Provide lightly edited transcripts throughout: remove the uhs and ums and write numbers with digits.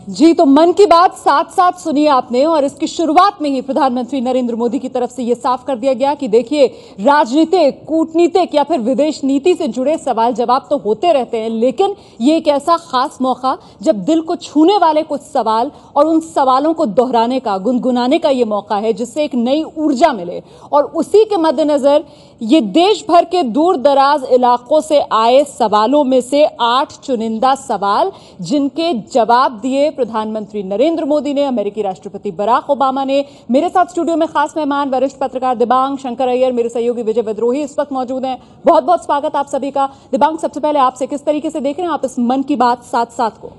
जी, तो मन की बात साथ साथ सुनिए आपने, और इसकी शुरुआत में ही प्रधानमंत्री नरेंद्र मोदी की तरफ से यह साफ कर दिया गया कि देखिए, राजनीतिक, कूटनीतिक या फिर विदेश नीति से जुड़े सवाल जवाब तो होते रहते हैं, लेकिन ये एक ऐसा खास मौका जब दिल को छूने वाले कुछ सवाल और उन सवालों को दोहराने का, गुनगुनाने का ये मौका है, जिससे एक नई ऊर्जा मिले। और उसी के मद्देनजर ये देश भर के दूर दराज इलाकों से आए सवालों में से 8 चुनिंदा सवाल, जिनके जवाब दिए प्रधानमंत्री नरेंद्र मोदी ने, अमेरिकी राष्ट्रपति बराक ओबामा ने। मेरे साथ स्टूडियो में खास मेहमान वरिष्ठ पत्रकार दिबांग शंकर अय्यर, मेरे सहयोगी विजय विद्रोही इस वक्त मौजूद हैं। बहुत बहुत स्वागत आप सभी का। दिबांग, सबसे पहले आपसे, किस तरीके से देख रहे हैं आप इस मन की बात साथ साथ को?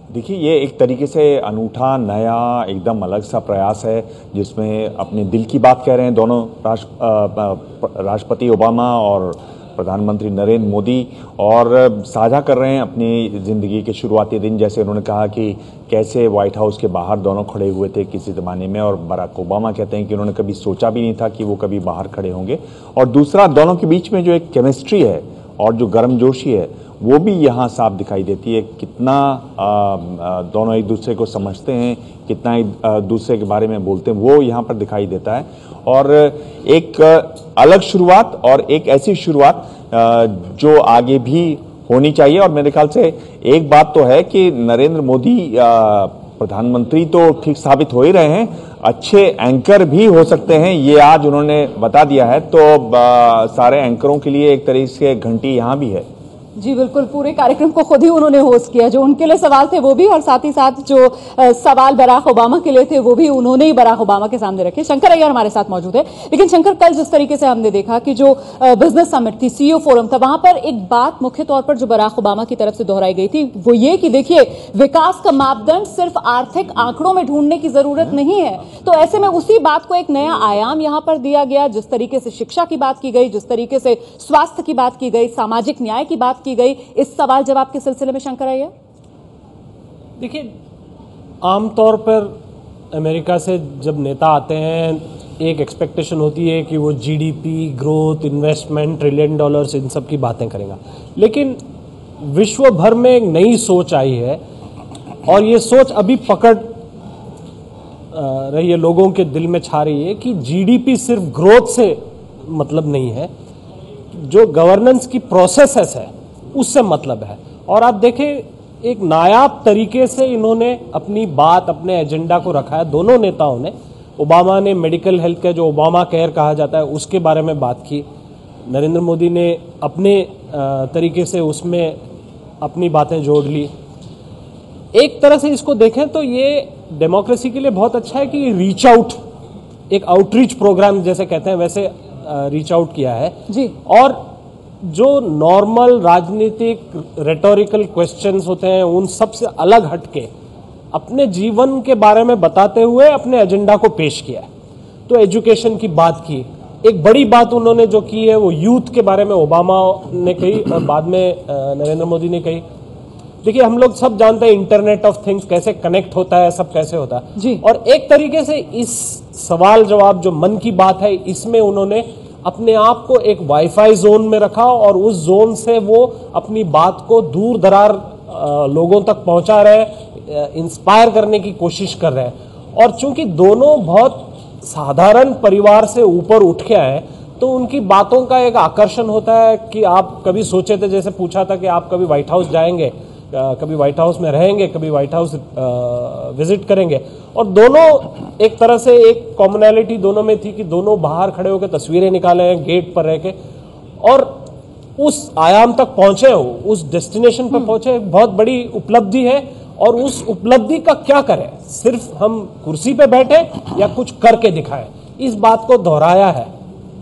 देखिए, ये एक तरीके से अनूठा, नया, एकदम अलग सा प्रयास है, जिसमें अपने दिल की बात कह रहे हैं दोनों राष्ट्रपति ओबामा और प्रधानमंत्री नरेंद्र मोदी, और साझा कर रहे हैं अपनी ज़िंदगी के शुरुआती दिन। जैसे उन्होंने कहा कि कैसे व्हाइट हाउस के बाहर दोनों खड़े हुए थे किसी ज़माने में, और बराक ओबामा कहते हैं कि उन्होंने कभी सोचा भी नहीं था कि वो कभी बाहर खड़े होंगे। और दूसरा, दोनों के बीच में जो एक केमिस्ट्री है और जो गर्मजोशी है, वो भी यहाँ साफ दिखाई देती है। कितना दोनों एक दूसरे को समझते हैं, कितना एक दूसरे के बारे में बोलते हैं, वो यहाँ पर दिखाई देता है। और एक अलग शुरुआत, और एक ऐसी शुरुआत जो आगे भी होनी चाहिए। और मेरे ख्याल से एक बात तो है कि नरेंद्र मोदी प्रधानमंत्री तो ठीक साबित हो ही रहे हैं, अच्छे एंकर भी हो सकते हैं, ये आज उन्होंने बता दिया है। तो सारे एंकरों के लिए एक तरीके से घंटी यहाँ भी है। जी बिल्कुल, पूरे कार्यक्रम को खुद ही उन्होंने होस्ट किया। जो उनके लिए सवाल थे वो भी, और साथ ही साथ जो सवाल बराक ओबामा के लिए थे वो भी उन्होंने ही बराक ओबामा के सामने रखे। शंकर अय्यर हमारे साथ मौजूद है। लेकिन शंकर, कल जिस तरीके से हमने देखा कि जो बिजनेस समिट थी, सीईओ फोरम था, वहां पर एक बात मुख्य तौर पर जो बराक ओबामा की तरफ से दोहराई गई थी वो ये कि देखिए, विकास का मापदंड सिर्फ आर्थिक आंकड़ों में ढूंढने की जरूरत नहीं है। तो ऐसे में उसी बात को एक नया आयाम यहां पर दिया गया। जिस तरीके से शिक्षा की बात की गई, जिस तरीके से स्वास्थ्य की बात की गई, सामाजिक न्याय की बात की गई, इस सवाल जवाब के सिलसिले में शंकर अय्यर, देखिए, आमतौर पर अमेरिका से जब नेता आते हैं, एक एक्सपेक्टेशन होती है कि वो GDP, growth, investment, trillion dollars, इन सब की बातें करेगा। लेकिन विश्व भर में एक नई सोच आई है, और ये सोच अभी पकड़ रही है, लोगों के दिल में छा रही है कि जीडीपी सिर्फ ग्रोथ से मतलब नहीं है, जो गवर्नेंस की प्रोसेसेस है उससे मतलब है। और आप देखें, एक नायाब तरीके से इन्होंने अपनी बात, अपने एजेंडा को रखा है दोनों नेताओं ने। ओबामा ने मेडिकल हेल्थ का, जो ओबामा केयर कहा जाता है, उसके बारे में बात की। नरेंद्र मोदी ने अपने तरीके से उसमें अपनी बातें जोड़ ली। एक तरह से इसको देखें तो ये डेमोक्रेसी के लिए बहुत अच्छा है कि रीच आउट, एक आउटरीच प्रोग्राम जैसे कहते हैं, वैसे रीच आउट किया है जी। और जो नॉर्मल राजनीतिक रेटोरिकल क्वेश्चंस होते हैं, उन सब से अलग हटके अपने जीवन के बारे में बताते हुए अपने एजेंडा को पेश किया है। तो एजुकेशन की बात की, एक बड़ी बात उन्होंने जो की है वो यूथ के बारे में ओबामा ने कही और बाद में नरेंद्र मोदी ने कही। देखिए, हम लोग सब जानते हैं इंटरनेट ऑफ थिंग्स कैसे कनेक्ट होता है, सब कैसे होता है जी। और एक तरीके से इस सवाल जवाब जो मन की बात है, इसमें उन्होंने अपने आप को एक वाईफाई जोन में रखा, और उस जोन से वो अपनी बात को दूर दरार लोगों तक पहुंचा रहे, इंस्पायर करने की कोशिश कर रहे हैं। और चूंकि दोनों बहुत साधारण परिवार से ऊपर उठ के आए, तो उनकी बातों का एक आकर्षण होता है कि आप कभी सोचे थे, जैसे पूछा था कि आप कभी व्हाइट हाउस जाएंगे, कभी व्हाइट हाउस में रहेंगे, कभी व्हाइट हाउस विजिट करेंगे। और दोनों एक तरह से एक कॉमनैलिटी दोनों में थी कि दोनों बाहर खड़े होकर तस्वीरें निकाले हैं गेट पर रह के, और उस आयाम तक पहुंचे, उस डेस्टिनेशन पर पहुंचे। बहुत बड़ी उपलब्धि है, और उस उपलब्धि का क्या करें, सिर्फ हम कुर्सी पे बैठे या कुछ करके दिखाएं, इस बात को दोहराया है।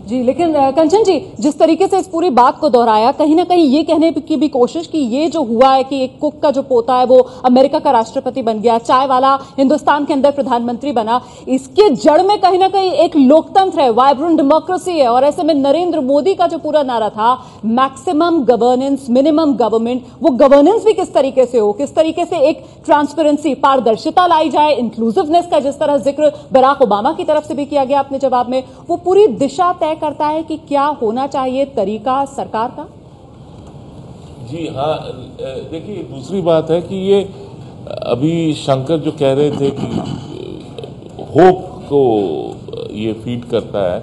जी। लेकिन कंचन जी, जिस तरीके से इस पूरी बात को दोहराया, कहीं ना कहीं ये कहने की भी कोशिश कि ये जो हुआ है कि एक कुक का जो पोता है वो अमेरिका का राष्ट्रपति बन गया, चाय वाला हिंदुस्तान के अंदर प्रधानमंत्री बना, इसके जड़ में कहीं ना कहीं एक लोकतंत्र है, वाइब्रेंट डेमोक्रेसी है। और ऐसे में नरेंद्र मोदी का जो पूरा नारा था, मैक्सिमम गवर्नेंस, मिनिमम गवर्नमेंट, वो गवर्नेंस भी किस तरीके से हो, किस तरीके से एक ट्रांसपेरेंसी, पारदर्शिता लाई जाए, इंक्लूसिवनेस का जिस तरह जिक्र बराक ओबामा की तरफ से भी किया गया अपने जवाब में, वो पूरी दिशा तय करता है कि क्या होना चाहिए तरीका सरकार का। जी हाँ, देखिए, दूसरी बात है कि ये अभी शंकर जो कह रहे थे कि होप को ये फीड करता है,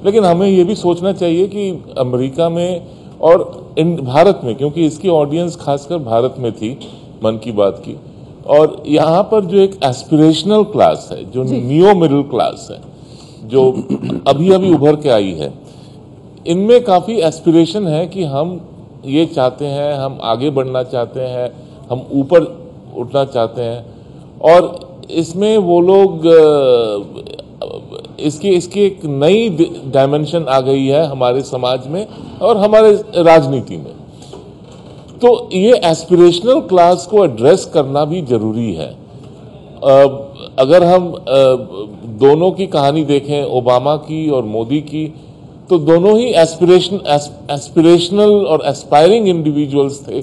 लेकिन हमें ये भी सोचना चाहिए कि अमेरिका में और भारत में, क्योंकि इसकी ऑडियंस खासकर भारत में थी मन की बात की, और यहाँ पर जो एक एस्पिरेशनल क्लास है, जो नियो मिडिल क्लास है, जो अभी अभी उभर के आई है, इनमें काफ़ी एस्पिरेशन है कि हम ये चाहते हैं, हम आगे बढ़ना चाहते हैं, हम ऊपर उठना चाहते हैं। और इसमें वो लोग इसकी एक नई डायमेंशन आ गई है हमारे समाज में और हमारे राजनीति में। तो ये एस्पिरेशनल क्लास को एड्रेस करना भी जरूरी है। अगर हम दोनों की कहानी देखें, ओबामा की और मोदी की, तो दोनों ही एस्पिरेशनल और एस्पायरिंग इंडिविजुअल्स थे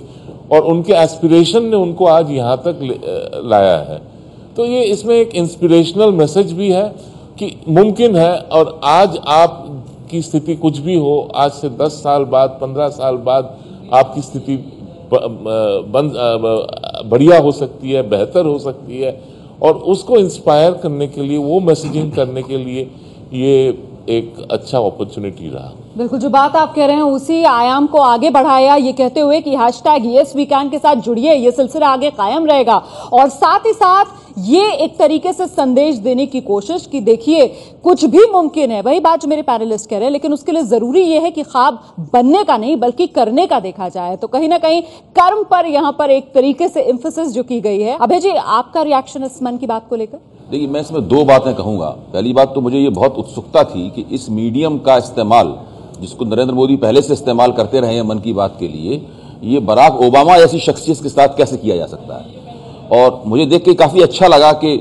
और उनके एस्पिरेशन ने उनको आज यहाँ तक लाया है। तो ये इसमें एक इंस्पिरेशनल मैसेज भी है कि मुमकिन है, और आज आप की स्थिति कुछ भी हो, आज से 10 साल बाद, 15 साल बाद आपकी स्थिति बढ़िया हो सकती है, बेहतर हो सकती है, और उसको इंस्पायर करने के लिए, वो मैसेजिंग करने के लिए ये एक अच्छा अपॉर्चुनिटी रहा। बिल्कुल, जो बात आप कह रहे हैं उसी आयाम को आगे बढ़ाया ये कहते हुए कि #YesWeCan के साथ जुड़िए, ये सिलसिला आगे कायम रहेगा, और साथ ही साथ ये एक तरीके से संदेश देने की कोशिश कि देखिए कुछ भी मुमकिन है। वही बात जो मेरे पैनलिस्ट कह रहे हैं, लेकिन उसके लिए जरूरी ये है कि ख्वाब बनने का नहीं बल्कि करने का देखा जाए। तो कहीं ना कहीं कर्म पर यहाँ पर एक तरीके से एम्फेसिस जो की गई है। अभय जी, आपका रिएक्शन इस मन की बात को लेकर? देखिए, मैं इसमें 2 बातें कहूंगा। पहली बात तो मुझे ये बहुत उत्सुकता थी कि इस मीडियम का इस्तेमाल, जिसको नरेंद्र मोदी पहले से इस्तेमाल करते रहे हैं मन की बात के लिए, ये बराक ओबामा ऐसी शख्सियत के साथ कैसे किया जा सकता है। और मुझे देख के काफ़ी अच्छा लगा कि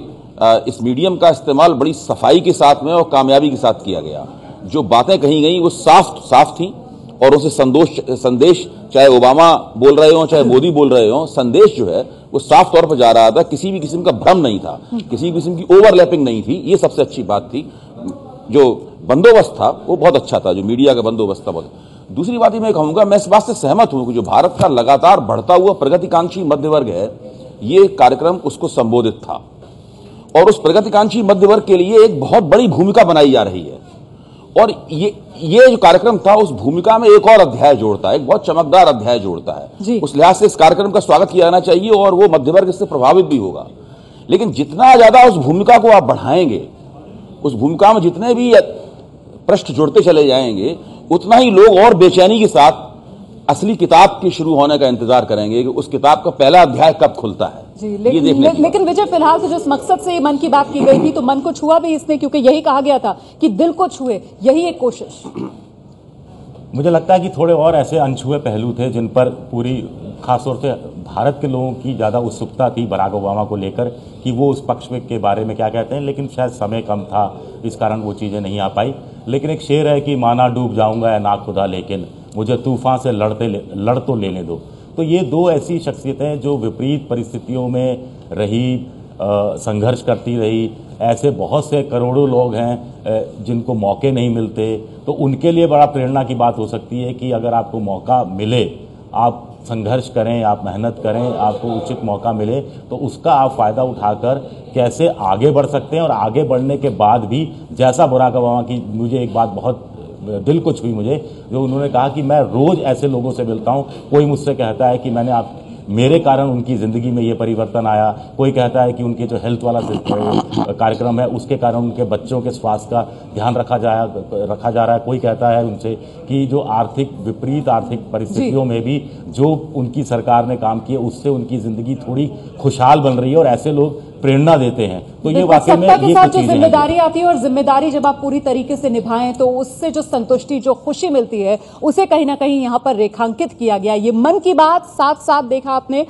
इस मीडियम का इस्तेमाल बड़ी सफाई के साथ में और कामयाबी के साथ किया गया। जो बातें कही गई वो साफ थी, और उनसे संदेश चाहे ओबामा बोल रहे हों चाहे मोदी बोल रहे हों, संदेश जो है वो साफ तौर पर जा रहा था। किसी भी किस्म का भ्रम नहीं था, किसी भी किस्म की ओवरलैपिंग नहीं थी। ये सबसे अच्छी बात थी। जो बंदोबस्त था वो बहुत अच्छा था, जो मीडिया का बंदोबस्त था बहुत। दूसरी बात मैं कहूंगा, मैं इस बात से सहमत हूं कि जो भारत का लगातार बढ़ता हुआ प्रगतिकांक्षी मध्य वर्ग है, ये कार्यक्रम उसको संबोधित था, और उस प्रगतिकांक्षी मध्य वर्ग के लिए एक बहुत बड़ी भूमिका बनाई जा रही है। और ये जो कार्यक्रम था उस भूमिका में एक और अध्याय जोड़ता है, एक बहुत चमकदार अध्याय जोड़ता है। उस लिहाज से इस कार्यक्रम का स्वागत किया जाना चाहिए, और वो मध्य वर्ग इससे प्रभावित भी होगा। लेकिन जितना ज्यादा उस भूमिका को आप बढ़ाएंगे, उस भूमिका में जितने भी पृष्ठ जुड़ते चले जाएंगे, उतना ही लोग और बेचैनी के साथ असली किताब के शुरू होने का इंतजार करेंगे कि उस किताब का पहला अध्याय कब खुलता है। जी, लेकिन विजय, फिलहाल तो जिस मकसद से ये मन की बात की गई थी, तो मन को छुआ भी इसने, क्योंकि यही कहा गया था कि दिल को छुए, यही एक कोशिश। मुझे लगता है कि थोड़े और ऐसे अनछुए पहलू थे जिन पर पूरी खासतौर से भारत के लोगों की ज़्यादा उत्सुकता थी बराक ओबामा को लेकर कि वो उस पक्ष के बारे में क्या कहते हैं, लेकिन शायद समय कम था, इस कारण वो चीज़ें नहीं आ पाई। लेकिन एक शेर है कि माना डूब जाऊंगा या ना खुदा, लेकिन मुझे तूफान से लड़ तो लेने दो। तो ये 2 ऐसी शख्सियतें जो विपरीत परिस्थितियों में रही, संघर्ष करती रही। ऐसे बहुत से करोड़ों लोग हैं जिनको मौके नहीं मिलते, तो उनके लिए बड़ा प्रेरणा की बात हो सकती है कि अगर आपको मौका मिले, आप संघर्ष करें, आप मेहनत करें, आपको उचित मौका मिले, तो उसका आप फ़ायदा उठाकर कैसे आगे बढ़ सकते हैं। और आगे बढ़ने के बाद भी, जैसा बराक ओबामा की, मुझे एक बात बहुत दिल को छुई मुझे, जो उन्होंने कहा कि मैं रोज़ ऐसे लोगों से मिलता हूँ, कोई मुझसे कहता है कि मेरे कारण उनकी ज़िंदगी में ये परिवर्तन आया, कोई कहता है कि उनके जो हेल्थ वाला कार्यक्रम है उसके कारण उनके बच्चों के स्वास्थ्य का ध्यान रखा जा रहा है, कोई कहता है उनसे कि जो विपरीत आर्थिक परिस्थितियों में भी जो उनकी सरकार ने काम किया उससे उनकी ज़िंदगी थोड़ी खुशहाल बन रही है, और ऐसे लोग प्रेरणा देते हैं। तो ये वाकई में ये साथ जो जिम्मेदारी आती है, और जिम्मेदारी जब आप पूरी तरीके से निभाएं तो उससे जो संतुष्टि, जो खुशी मिलती है, उसे कहीं ना कहीं यहाँ पर रेखांकित किया गया। ये मन की बात साथ साथ देखा आपने।